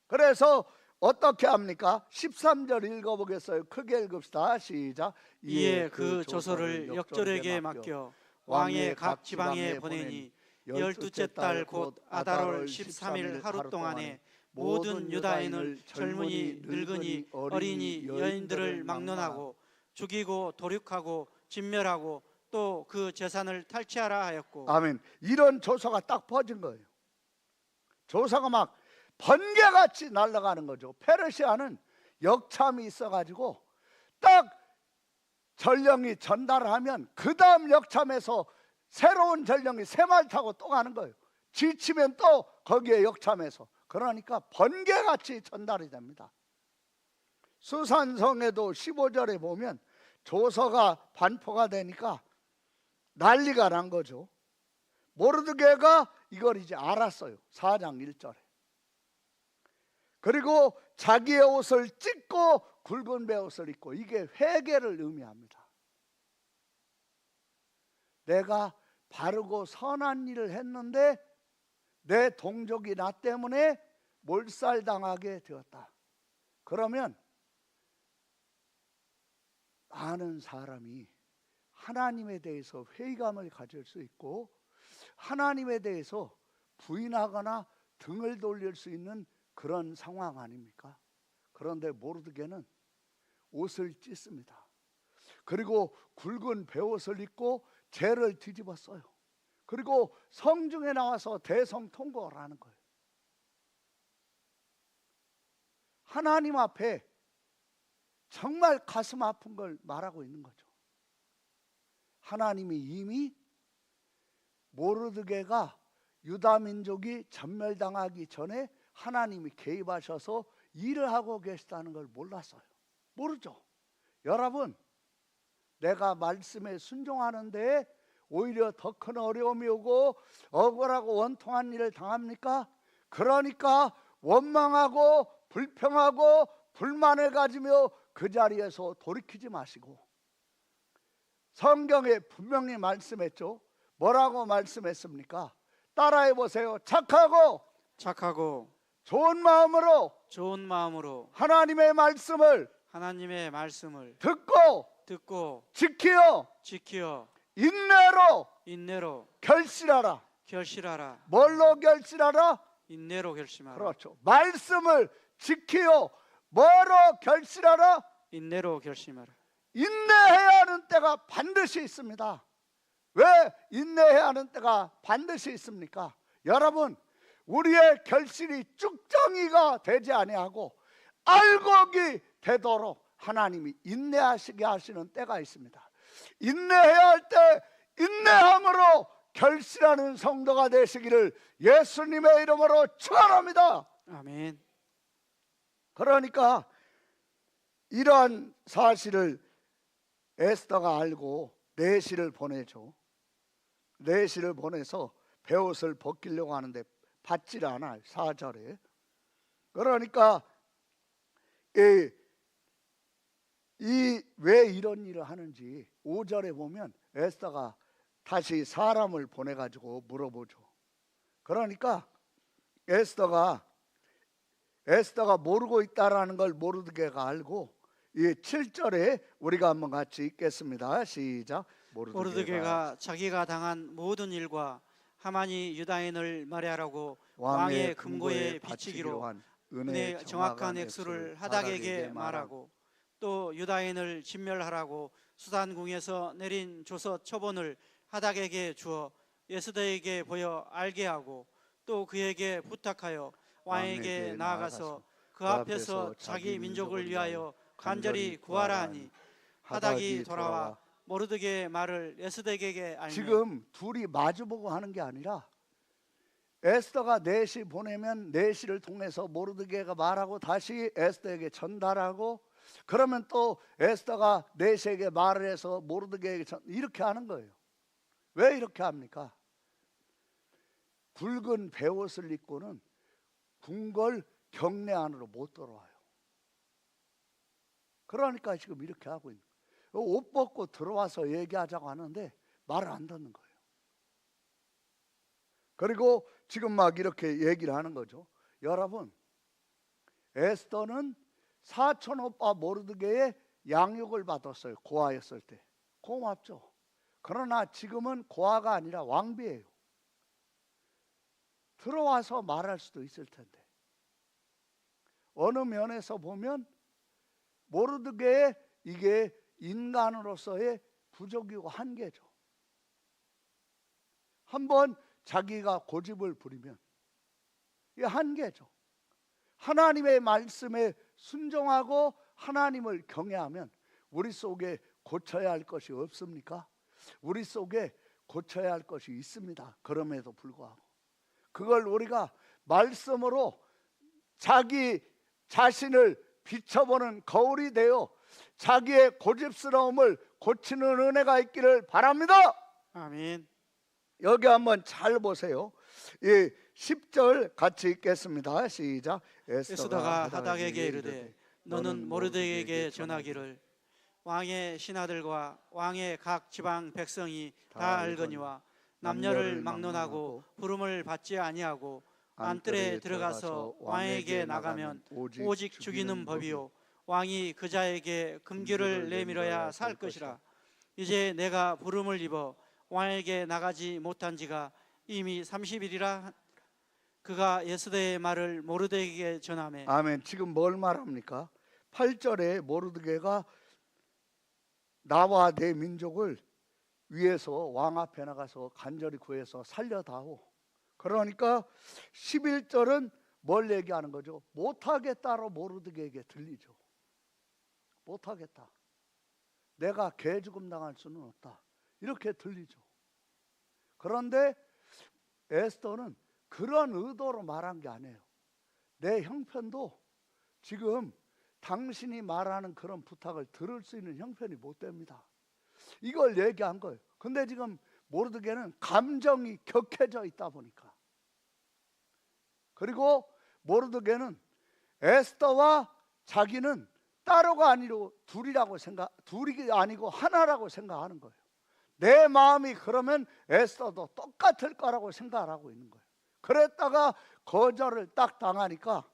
그래서 어떻게 합니까? 13절 읽어보겠어요. 크게 읽읍시다. 시작. 이에 그 조서를 역졸에게 맡겨 왕의 각 지방에 보내니 12째 달 곧 아달월 13일 하루 동안에 모든 유다인을 젊은이 늙은이 어린이 여인들을 막론하고 죽이고 도륙하고 진멸하고 또 그 재산을 탈취하라 하였고. 아멘. 이런 조서가 딱 퍼진 거예요. 조서가 막 번개같이 날아가는 거죠. 페르시아는 역참이 있어가지고 딱 전령이 전달을 하면 그 다음 역참에서 새로운 전령이 새말 타고 또 가는 거예요. 지치면 또 거기에 역참해서. 그러니까 번개같이 전달이 됩니다. 수산성에도 15절에 보면 조서가 반포가 되니까 난리가 난 거죠. 모르드게가 이걸 이제 알았어요. 4장 1절에. 그리고 자기의 옷을 찢고 굵은 베옷을 입고, 이게 회개를 의미합니다. 내가 바르고 선한 일을 했는데 내 동족이 나 때문에 몰살당하게 되었다. 그러면 많은 사람이 하나님에 대해서 회의감을 가질 수 있고 하나님에 대해서 부인하거나 등을 돌릴 수 있는 그런 상황 아닙니까? 그런데 모르드게는 옷을 찢습니다. 그리고 굵은 베옷을 입고 재를 뒤집었어요. 그리고 성중에 나와서 대성통곡을 하는 거예요. 하나님 앞에 정말 가슴 아픈 걸 말하고 있는 거죠. 하나님이 이미 모르드게가 유다 민족이 전멸당하기 전에 하나님이 개입하셔서 일을 하고 계시다는 걸 몰랐어요. 모르죠. 여러분, 내가 말씀에 순종하는 데에 오히려 더 큰 어려움이 오고 억울하고 원통한 일을 당합니까? 그러니까 원망하고 불평하고 불만을 가지며 그 자리에서 돌이키지 마시고, 성경에 분명히 말씀했죠. 뭐라고 말씀했습니까? 따라해 보세요. 착하고 좋은 마음으로 하나님의 말씀을 듣고 지키어 인내로 결실하라. 뭘로 결실하라? 인내로 결심하라. 그렇죠. 말씀을 지키어 뭐로 결실하라? 인내로 결심하라. 인내해야 하는 때가 반드시 있습니다. 왜 인내해야 하는 때가 반드시 있습니까? 여러분, 우리의 결실이 쭉정이가 되지 아니하고 알곡이 되도록 하나님이 인내하시게 하시는 때가 있습니다. 인내해야 할 때 인내함으로 결실하는 성도가 되시기를 예수님의 이름으로 축원합니다. 아멘. 그러니까 이러한 사실을 에스더가 알고 내시를 보내죠. 내시를 보내서 베옷을 벗기려고 하는데 받지를 않아요. 4절에. 그러니까 왜 이런 일을 하는지 5절에 보면 에스더가 다시 사람을 보내가지고 물어보죠. 그러니까 에스더가 모르고 있다라는 걸 모르드게가 알고, 이 7절에 우리가 한번 같이 읽겠습니다. 시작. 모르드게가 자기가 당한 모든 일과 하만이 유다인을 말하라고 왕의 금고에 비치기로 한 은혜의 정확한 액수를 하닥에게 말하고, 또 유다인을 진멸하라고 수단궁에서 내린 조서 처본을 하닥에게 주어 에스더에게 보여 알게 하고, 또 그에게 부탁하여 왕에게 나아가서 그 앞에서 자기 민족을 위하여 간절히 구하라 하니, 하닥이 돌아와 모르드게의 말을 에스더에게 알매. 지금 둘이 마주보고 하는 게 아니라 에스더가 내시 보내면 내시를 통해서 모르드게가 말하고 다시 에스더에게 전달하고, 그러면 또 에스더가 내시에게 말을 해서 모르드게에게 이렇게 하는 거예요. 왜 이렇게 합니까? 굵은 베옷을 입고는 궁궐 경내 안으로 못 들어와요. 그러니까 지금 이렇게 하고 있는 거예요. 옷 벗고 들어와서 얘기하자고 하는데 말을 안 듣는 거예요. 그리고 지금 막 이렇게 얘기를 하는 거죠. 여러분, 에스더는 사촌 오빠 모르드게의 양육을 받았어요. 고아였을 때. 고맙죠. 그러나 지금은 고아가 아니라 왕비예요. 들어와서 말할 수도 있을 텐데, 어느 면에서 보면 모르드게의 이게 인간으로서의 부족이고 한계죠. 한번 자기가 고집을 부리면 이게 한계죠. 하나님의 말씀에 순종하고 하나님을 경외하면 우리 속에 고쳐야 할 것이 없습니까? 우리 속에 고쳐야 할 것이 있습니다. 그럼에도 불구하고 그걸 우리가 말씀으로 자기 자신을 비춰보는 거울이 되어 자기의 고집스러움을 고치는 은혜가 있기를 바랍니다. 아멘. 여기 한번 잘 보세요. 이 10절 같이 읽겠습니다. 시작. 에스더가 하닥에게 이르되 너는 모르드게에게 전하기를 왕의 신하들과 왕의 각 지방 백성이 다 알거니와 남녀를 막론하고 부름을 받지 아니하고 안뜰에 들어가서 왕에게 나가면 오직 죽이는 법이요 왕이 그자에게 금규를 내밀어야 살 것이라. 이제 내가 부름을 입어 왕에게 나가지 못한 지가 이미 30일이라. 그가 에스더의 말을 모르드게에게 전하매 아멘. 지금 뭘 말합니까? 8절에 모르드게가 나와 내 민족을 위해서 왕 앞에 나가서 간절히 구해서 살려다오. 그러니까 11절은 뭘 얘기하는 거죠? 못하겠다로 모르드게에게 들리죠. 못하겠다. 내가 개죽음 당할 수는 없다. 이렇게 들리죠. 그런데 에스더는 그런 의도로 말한 게 아니에요. 내 형편도 지금 당신이 말하는 그런 부탁을 들을 수 있는 형편이 못 됩니다. 이걸 얘기한 거예요. 근데 지금 모르드게는 감정이 격해져 있다 보니까, 그리고 모르드게는 에스더와 자기는 따로가 아니고 둘이 아니고 하나라고 생각하는 거예요. 내 마음이 그러면 에스더도 똑같을 거라고 생각하고 있는 거예요. 그랬다가 거절을 딱 당하니까,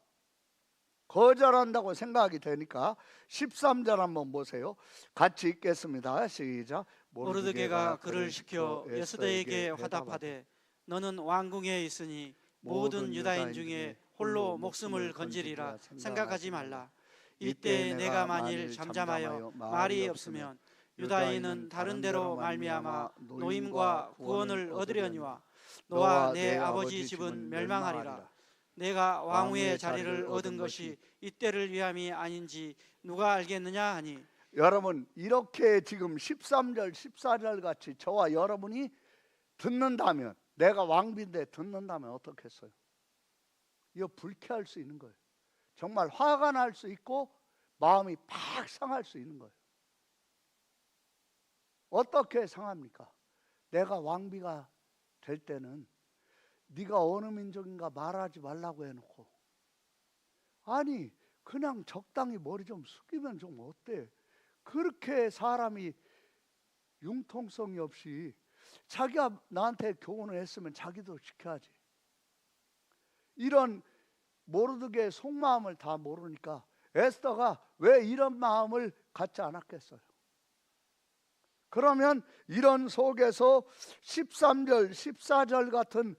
거절한다고 생각이 되니까 13절 한번 보세요. 같이 읽겠습니다. 시작. 모르드게가 그를 시켜 에스더에게 화답하되 너는 왕궁에 있으니 모든 유다인 중에 홀로 목숨을 건지리라 생각하지 말라. 이때 내가 만일 잠잠하여 말이 없으면 유다인은 다른 데로 말미암아 노임과 구원을 얻으려니와 너와 내 아버지 집은 멸망하리라. 내가 왕후의 자리를 얻은 것이 이때를 위함이 아닌지 누가 알겠느냐 하니. 여러분, 이렇게 지금 13절 14절 같이 저와 여러분이 듣는다면, 내가 왕비인데 듣는다면 어떻겠어요? 이거 불쾌할 수 있는 거예요. 정말 화가 날 수 있고 마음이 팍 상할 수 있는 거예요. 어떻게 상합니까? 내가 왕비가 될 때는 네가 어느 민족인가 말하지 말라고 해놓고, 아니 그냥 적당히 머리 좀 숙이면 좀 어때? 그렇게 사람이 융통성이 없이 자기가 나한테 교훈을 했으면 자기도 지켜야지. 이런 모르드게의 속마음을 다 모르니까 에스더가 왜 이런 마음을 갖지 않았겠어요? 그러면 이런 속에서 13절 14절 같은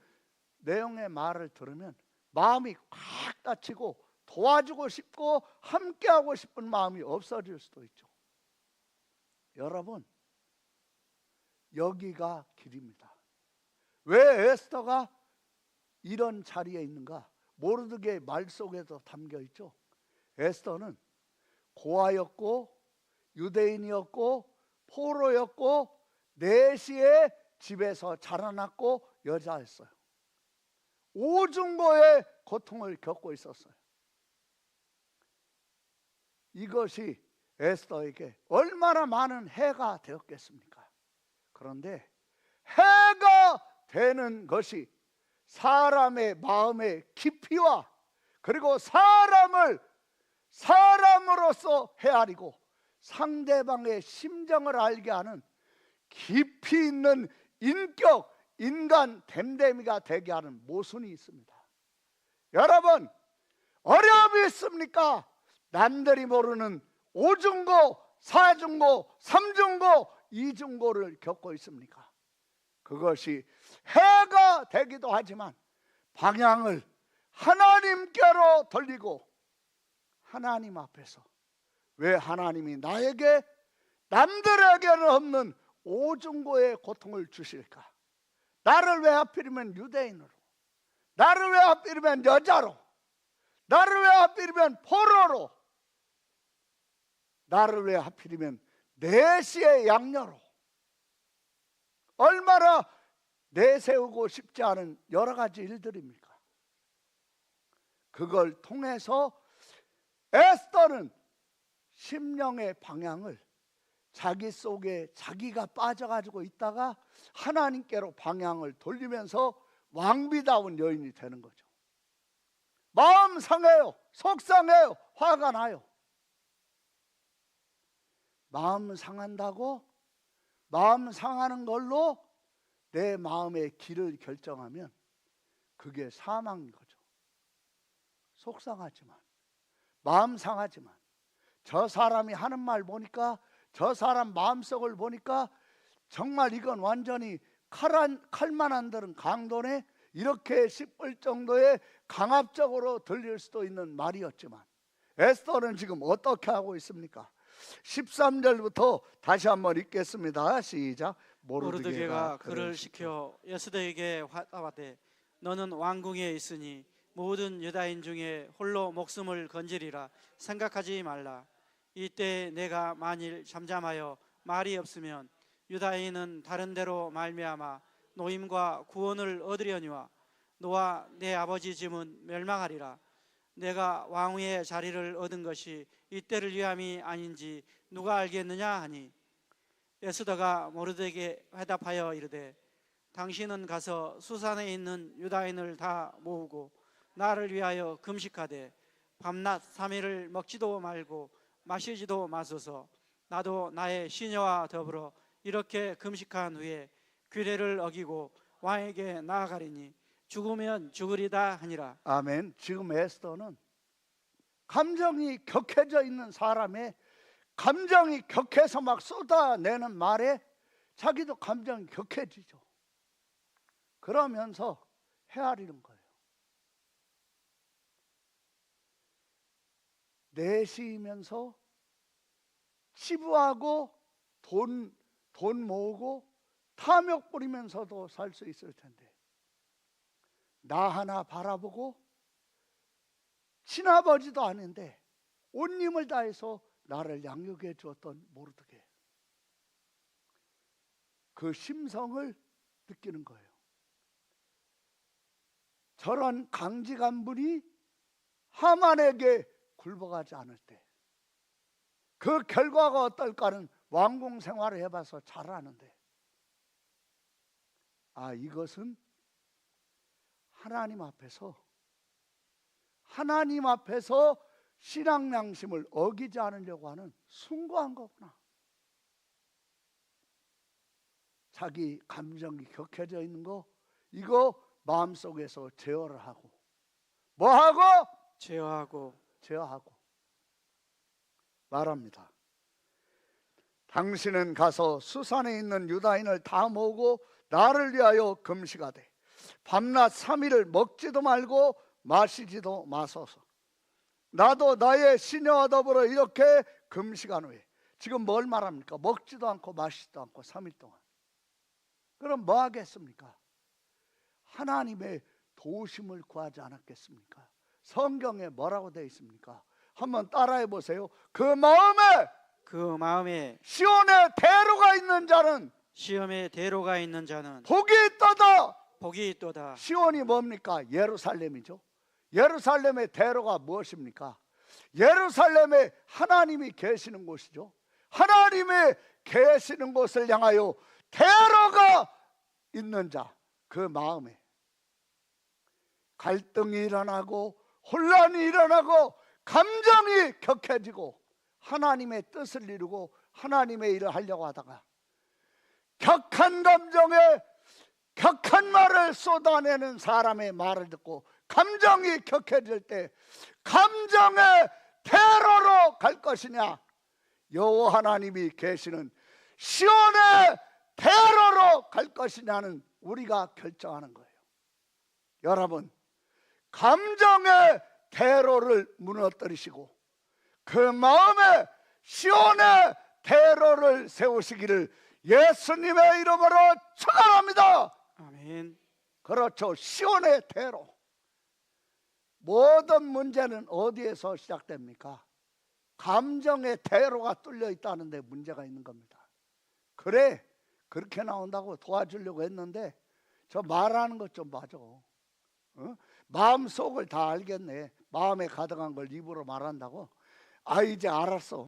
내용의 말을 들으면 마음이 꽉 닫히고 도와주고 싶고 함께하고 싶은 마음이 없어질 수도 있죠. 여러분, 여기가 길입니다. 왜 에스더가 이런 자리에 있는가? 모르드게의 말 속에도 담겨 있죠. 에스더는 고아였고 유대인이었고 포로였고 내시의 집에서 자라났고 여자였어요. 오중고의 고통을 겪고 있었어요. 이것이 에스더에게 얼마나 많은 해가 되었겠습니까? 그런데 해가 되는 것이 사람의 마음의 깊이와 그리고 사람을 사람으로서 헤아리고 상대방의 심정을 알게 하는 깊이 있는 인격, 인간 됨됨이가 되게 하는 모순이 있습니다. 여러분, 어려움이 있습니까? 남들이 모르는 오중고, 사중고, 삼중고, 이중고를 겪고 있습니까? 그것이 해가 되기도 하지만 방향을 하나님께로 돌리고 하나님 앞에서, 왜 하나님이 나에게 남들에게는 없는 오중고의 고통을 주실까? 나를 왜 하필이면 유대인으로, 나를 왜 하필이면 여자로, 나를 왜 하필이면 포로로, 나를 왜 하필이면 내시의 양녀로, 얼마나 내세우고 싶지 않은 여러 가지 일들입니까? 그걸 통해서 에스더는 심령의 방향을 자기 속에 자기가 빠져가지고 있다가 하나님께로 방향을 돌리면서 왕비다운 여인이 되는 거죠. 마음 상해요, 속상해요, 화가 나요. 마음 상한다고 마음 상하는 걸로 내 마음의 길을 결정하면 그게 사망인 거죠. 속상하지만, 마음 상하지만, 저 사람이 하는 말 보니까, 저 사람 마음속을 보니까 정말 이건 완전히 칼만 안 들은 강도네, 이렇게 싶을 정도의 강압적으로 들릴 수도 있는 말이었지만 에스더는 지금 어떻게 하고 있습니까? 13절부터 다시 한번 읽겠습니다. 시작. 모르드게가 그를 시켜 에스더에게 화답하되 너는 왕궁에 있으니 모든 유다인 중에 홀로 목숨을 건지리라 생각하지 말라. 이때 내가 만일 잠잠하여 말이 없으면 유다인은 다른 데로 말미암아 노임과 구원을 얻으려니와 너와 내 아버지 집은 멸망하리라. 내가 왕위의 자리를 얻은 것이 이때를 위함이 아닌지 누가 알겠느냐 하니 에스더가 모르드게에게 회답하여 이르되 당신은 가서 수산에 있는 유다인을 다 모으고 나를 위하여 금식하되 밤낮 3일을 먹지도 말고 마시지도 마소서. 나도 나의 시녀와 더불어 이렇게 금식한 후에 규례를 어기고 왕에게 나아가리니 죽으면 죽으리다 하니라. 아멘. 지금 에스더는 감정이 격해져 있는 사람의 감정이 격해서 막 쏟아내는 말에 자기도 감정이 격해지죠. 그러면서 헤아리는 거예요. 내쉬면서 치부하고 돈 모으고 탐욕 부리면서도 살 수 있을 텐데 나 하나 바라보고 친아버지도 아닌데 온 힘을 다해서 나를 양육해 주었던 모르드게, 그 심성을 느끼는 거예요. 저런 강직한 분이 하만에게 굴복하지 않을 때 그 결과가 어떨까는 왕궁 생활을 해봐서 잘 아는데, 이것은 하나님 앞에서 신앙 양심을 어기지 않으려고 하는 숭고한 거구나. 자기 감정이 격해져 있는 거, 이거 마음속에서 제어를 하고, 뭐하고? 제어하고 말합니다. 당신은 가서 수산에 있는 유다인을 다 모으고 나를 위하여 금식하되 밤낮 3일을 먹지도 말고 마시지도 마소서. 나도 나의 시녀와 더불어 이렇게 금식한 후에, 지금 뭘 말합니까? 먹지도 않고 마시지도 않고 3일 동안. 그럼 뭐 하겠습니까? 하나님의 도우심을 구하지 않았겠습니까? 성경에 뭐라고 되어 있습니까? 한번 따라해 보세요. 그 마음에 시온의 대로가 있는 자는 복이 있도다. 시온이 뭡니까? 예루살렘이죠. 예루살렘의 대로가 무엇입니까? 예루살렘에 하나님이 계시는 곳이죠. 하나님이 계시는 곳을 향하여 대로가 있는 자, 그 마음에 갈등이 일어나고 혼란이 일어나고 감정이 격해지고 하나님의 뜻을 이루고 하나님의 일을 하려고 하다가 격한 감정에 격한 말을 쏟아내는 사람의 말을 듣고 감정이 격해질 때 감정의 대로로 갈 것이냐, 여호와 하나님이 계시는 시온의 대로로 갈 것이냐는 우리가 결정하는 거예요. 여러분, 감정의 대로를 무너뜨리시고 그 마음에 시온의 대로를 세우시기를 예수님의 이름으로 축원합니다. 아멘. 그렇죠. 시온의 대로. 모든 문제는 어디에서 시작됩니까? 감정의 대로가 뚫려 있다는데 문제가 있는 겁니다. 그래, 그렇게 나온다고 도와주려고 했는데 저 말하는 것 좀 봐줘. 마음속을 다 알겠네. 마음에 가득한 걸 입으로 말한다고. 이제 알았어.